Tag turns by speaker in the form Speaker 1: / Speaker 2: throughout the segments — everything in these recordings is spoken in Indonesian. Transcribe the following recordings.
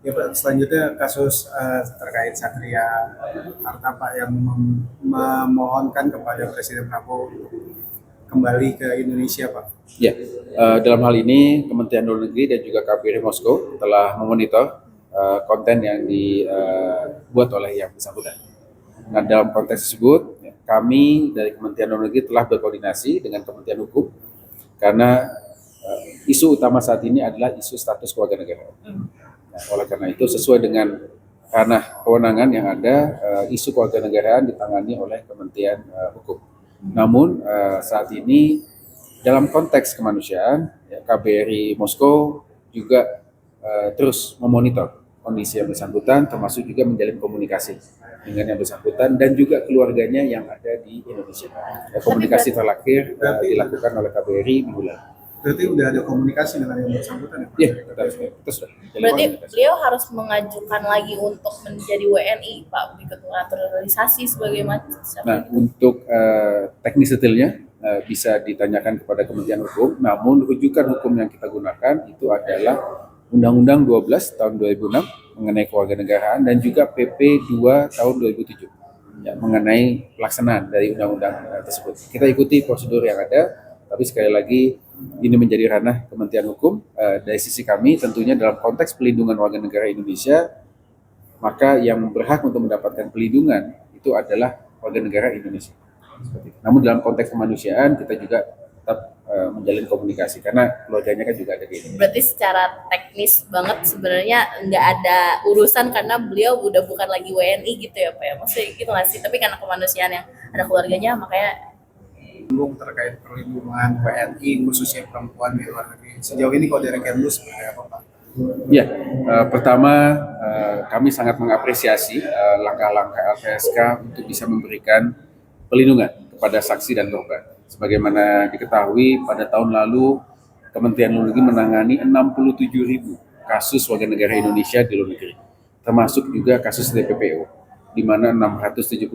Speaker 1: Ya Pak, selanjutnya kasus terkait Satria Arta Pak yang memohonkan kepada Presiden Prabowo untuk kembali ke Indonesia Pak.
Speaker 2: Ya, dalam hal ini Kementerian Luar Negeri dan juga KBRI Moskow telah memonitor konten yang dibuat oleh yang bersangkutan. Nah, dalam konteks tersebut, kami dari Kementerian Luar Negeri telah berkoordinasi dengan Kementerian Hukum karena isu utama saat ini adalah isu status keluarga negara. Nah, oleh karena itu sesuai dengan ranah kewenangan yang ada, isu kewarganegaraan ditangani oleh Kementerian Hukum. Namun saat ini dalam konteks kemanusiaan, KBRI Moskow juga terus memonitor kondisi yang bersangkutan, termasuk juga menjalin komunikasi dengan yang bersangkutan dan juga keluarganya yang ada di Indonesia. Komunikasi terakhir dilakukan oleh KBRI minggu lalu.
Speaker 1: Berarti udah ada komunikasi dengan yang bersangkutan ya Pak?
Speaker 2: Iya, kita sudah.
Speaker 3: Berarti beliau harus mengajukan lagi untuk menjadi WNI Pak, ikut naturalisasi sebagai macam.
Speaker 2: Nah, untuk teknis detailnya bisa ditanyakan kepada Kementerian Hukum, namun rujukan hukum yang kita gunakan itu adalah Undang-Undang 12 tahun 2006 mengenai kewarganegaraan dan juga PP 2 tahun 2007 ya, mengenai pelaksanaan dari undang-undang tersebut. Kita ikuti prosedur yang ada, tapi sekali lagi ini menjadi ranah Kementerian Hukum. Dari sisi kami tentunya dalam konteks pelindungan warga negara Indonesia, maka yang berhak untuk mendapatkan pelindungan itu adalah warga negara Indonesia. Namun dalam konteks kemanusiaan kita juga tetap menjalin komunikasi karena keluarganya kan juga ada di Indonesia.
Speaker 3: Berarti secara teknis banget sebenarnya nggak ada urusan karena beliau udah bukan lagi WNI gitu ya Pak ya, maksudnya gitu nggak sih? Tapi karena kemanusiaan yang ada keluarganya makanya
Speaker 1: terkait perlindungan WNI khususnya perempuan di luar negeri. Sejauh ini kalau dari Kemlu seperti apa Pak?
Speaker 2: Ya, pertama kami sangat mengapresiasi langkah-langkah LPSK untuk bisa memberikan pelindungan kepada saksi dan korban. Sebagaimana diketahui pada tahun lalu Kementerian Luar Negeri menangani 67.000 kasus warga negara Indonesia di luar negeri, termasuk juga kasus TPPO, di mana 675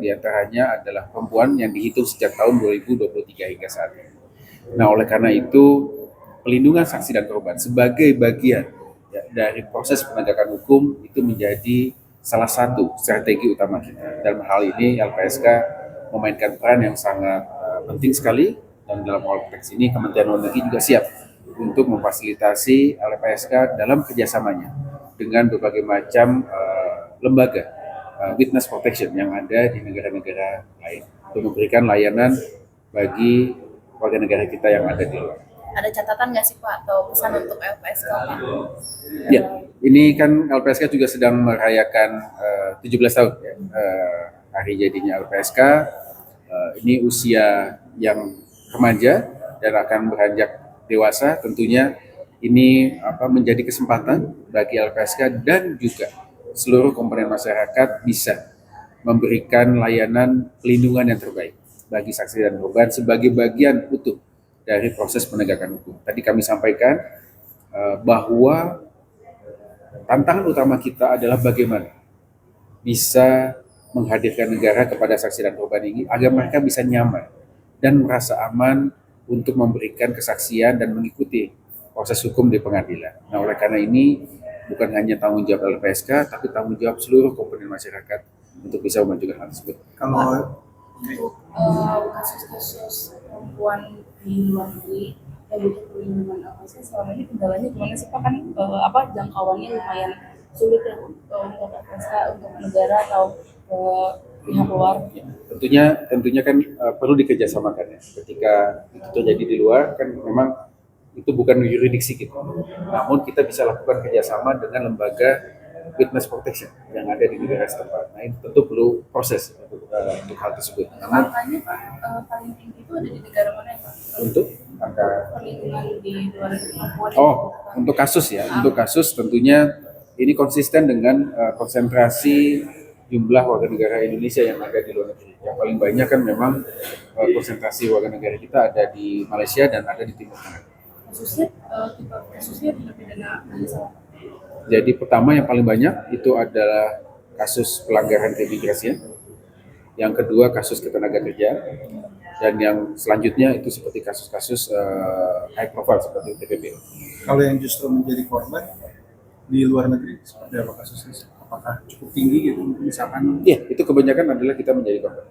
Speaker 2: diantaranya adalah perempuan yang dihitung sejak tahun 2023 hingga saat ini. Nah, oleh karena itu pelindungan saksi dan korban sebagai bagian ya, dari proses penegakan hukum itu menjadi salah satu strategi utama kita. Dalam hal ini LPSK memainkan peran yang sangat penting sekali, dan dalam konteks ini Kementerian Luar Negeri juga siap untuk memfasilitasi LPSK dalam kerjasamanya dengan berbagai macam lembaga witness protection yang ada di negara-negara lain untuk memberikan layanan bagi warga negara kita yang ada di luar.
Speaker 3: ada catatan nggak sih Pak atau pesan untuk LPSK Pak?
Speaker 2: Ya, ini kan LPSK juga sedang merayakan 17 tahun ya, hari jadinya LPSK. Ini usia yang remaja dan akan beranjak dewasa. Tentunya ini menjadi kesempatan bagi LPSK dan juga seluruh komponen masyarakat bisa memberikan layanan pelindungan yang terbaik bagi saksi dan korban sebagai bagian utuh dari proses penegakan hukum. Tadi kami sampaikan bahwa tantangan utama kita adalah bagaimana bisa menghadirkan negara kepada saksi dan korban ini agar mereka bisa nyaman dan merasa aman untuk memberikan kesaksian dan mengikuti proses hukum di pengadilan. Nah, oleh karena ini bukan hanya tanggung jawab LPSK, tapi tanggung jawab seluruh komponen masyarakat untuk bisa memajukan hal tersebut.
Speaker 1: Kalau
Speaker 4: kasus-kasus perempuan di luar negeri yang butuh perlindungan LPSK selama ini kendalanya gimana sih Pak? Kan jangkauannya lumayan sulit ya untuk LPSK, untuk negara atau pihak luar.
Speaker 2: Tentunya kan perlu dikerjasamakan ya. Ketika itu terjadi di luar kan memang itu bukan yurisdiksi kita. Namun kita bisa lakukan kerjasama dengan lembaga witness protection yang ada di negara setempat. Nah, ini tentu perlu proses untuk hal tersebut. Namun
Speaker 4: Angkanya Pak paling tinggi itu ada di negara mana ya Pak?
Speaker 2: untuk angka
Speaker 4: Perlindungan di luar negeri perempuan.
Speaker 2: untuk kasus ya, untuk kasus tentunya ini konsisten dengan konsentrasi jumlah warga negara Indonesia yang ada di luar negeri. Yang paling banyak kan memang konsentrasi warga negara kita ada di Malaysia dan ada di Timur Tengah.
Speaker 4: Kasusnya tindak pidana salah.
Speaker 2: Jadi pertama yang paling banyak itu adalah kasus pelanggaran keimigrasian. Yang kedua kasus ketenagakerjaan. Dan yang selanjutnya itu seperti kasus-kasus high profile seperti TPPO.
Speaker 1: kalau yang justru menjadi korban di luar negeri seperti apa kasusnya? Apakah cukup tinggi gitu misalkan?
Speaker 2: Iya, itu kebanyakan adalah kita menjadi korban.